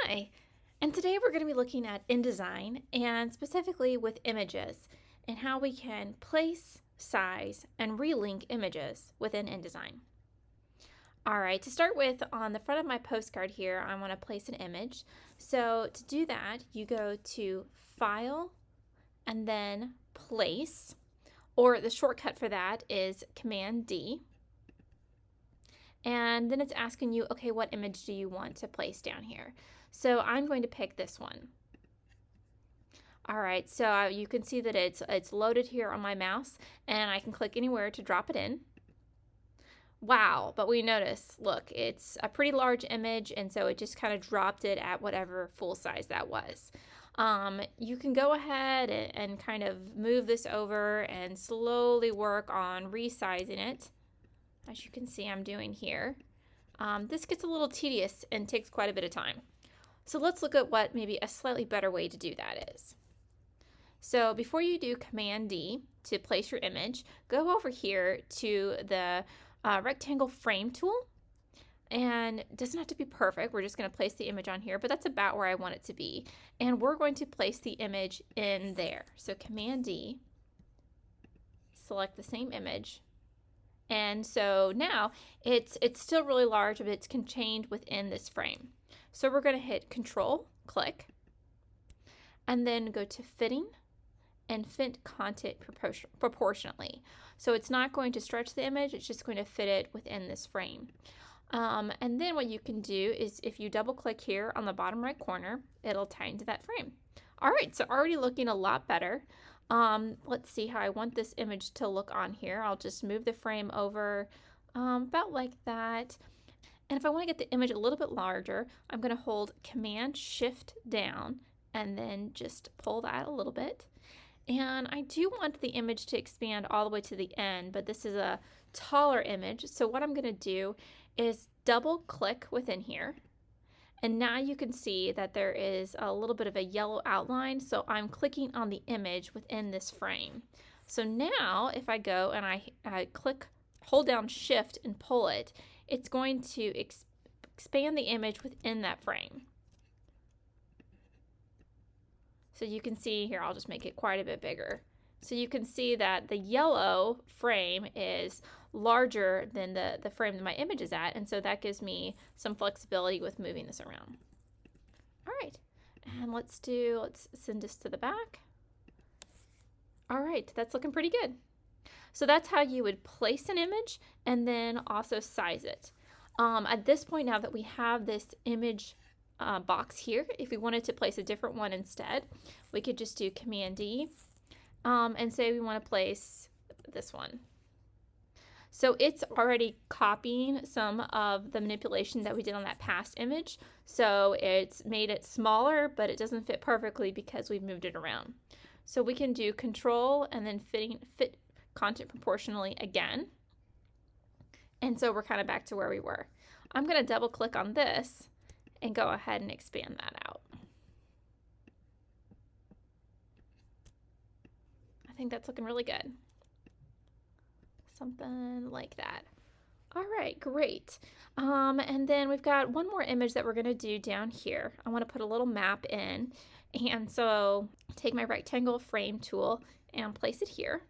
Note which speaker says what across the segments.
Speaker 1: Hi, and today we're going to be looking at InDesign and specifically with images and how we can place, size, and relink images within InDesign. All right, to start with, on the front of my postcard here, I want to place an image. So to do that, you go to File and then Place, or the shortcut for that is Command D. And then it's asking you, okay, what image do you want to place down here? So I'm going to pick this one. All right, so you can see that it's loaded here on my mouse, and I can click anywhere to drop it in. Wow, but we notice, look, it's a pretty large image, and so it just kind of dropped it at whatever full size that was. You can go ahead and kind of move this over and slowly work on resizing it, as you can see I'm doing here. This gets a little tedious and takes quite a bit of time. So let's look at what maybe a slightly better way to do that is. So before you do Command D to place your image, go over here to the rectangle frame tool. And it doesn't have to be perfect. We're just going to place the image on here, but that's about where I want it to be. And we're going to place the image in there. So Command D, select the same image. And so now it's still really large, but it's contained within this frame. So we're going to hit Control, click, and then go to Fitting and fit content proportionately. So it's not going to stretch the image, it's just going to fit it within this frame. And then what you can do is if you double click here on the bottom right corner, it'll tie into that frame. All right, so already looking a lot better. Let's see how I want this image to look on here. I'll just move the frame over about like that. And if I want to get the image a little bit larger, I'm going to hold Command Shift down and then just pull that a little bit. And I do want the image to expand all the way to the end, but this is a taller image. So what I'm going to do is double click within here. And now you can see that there is a little bit of a yellow outline. So I'm clicking on the image within this frame. So now if I go and I click, hold down Shift and pull it, it's going to expand the image within that frame. So you can see here, I'll just make it quite a bit bigger. So you can see that the yellow frame is larger than the frame that my image is at, and so that gives me some flexibility with moving this around. All right, and let's send this to the back. All right, that's looking pretty good. So that's how you would place an image and then also size it. At this point, now that we have this image box here, if we wanted to place a different one instead, we could just do Command D and say we want to place this one. So it's already copying some of the manipulation that we did on that past image. So it's made it smaller, but it doesn't fit perfectly because we've moved it around. So we can do Control and then fit content proportionally again. And so we're kind of back to where we were. I'm going to double click on this and go ahead and expand that out. I think that's looking really good. Something like that. All right, great. And then we've got one more image that we're going to do down here. I want to put a little map in. And so take my rectangle frame tool and place it here.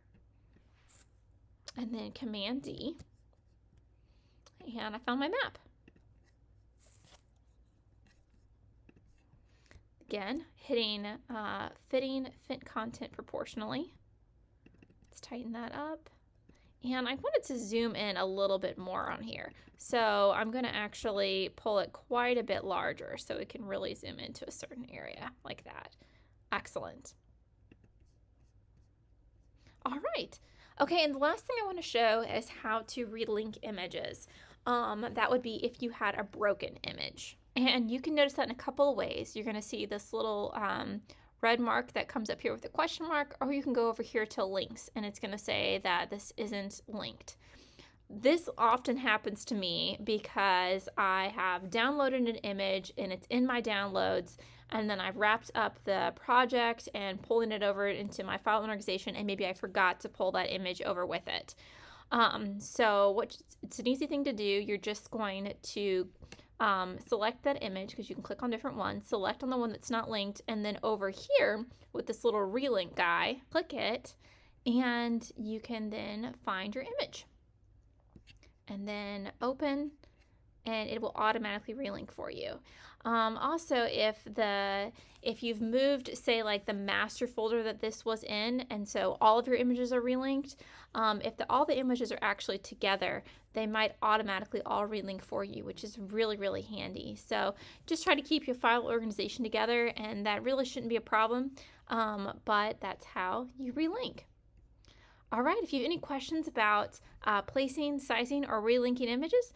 Speaker 1: And then Command D. And I found my map. Again, hitting fit content proportionally. Let's tighten that up. And I wanted to zoom in a little bit more on here. So I'm going to actually pull it quite a bit larger so it can really zoom into a certain area like that. Excellent. All right. Okay, and the last thing I want to show is how to relink images. That would be if you had a broken image. And you can notice that in a couple of ways. You're going to see this little red mark that comes up here with a question mark, or you can go over here to links and it's going to say that this isn't linked. This often happens to me because I have downloaded an image and it's in my downloads, and then I've wrapped up the project and pulling it over into my file organization, and maybe I forgot to pull that image over with it. So it's an easy thing to do. You're just going to select that image, because you can click on different ones, select on the one that's not linked, and then over here with this little relink guy, click it, and you can then find your image. And then open, and it will automatically relink for you. Also, if you've moved, say, like the master folder that this was in, and so all of your images are relinked, if all the images are actually together, they might automatically all relink for you, which is really, really handy. So just try to keep your file organization together, and that really shouldn't be a problem, but that's how you relink. All right, if you have any questions about placing, sizing, or relinking images,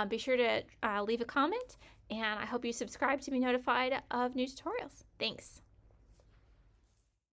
Speaker 1: be sure to leave a comment, and I hope you subscribe to be notified of new tutorials. Thanks.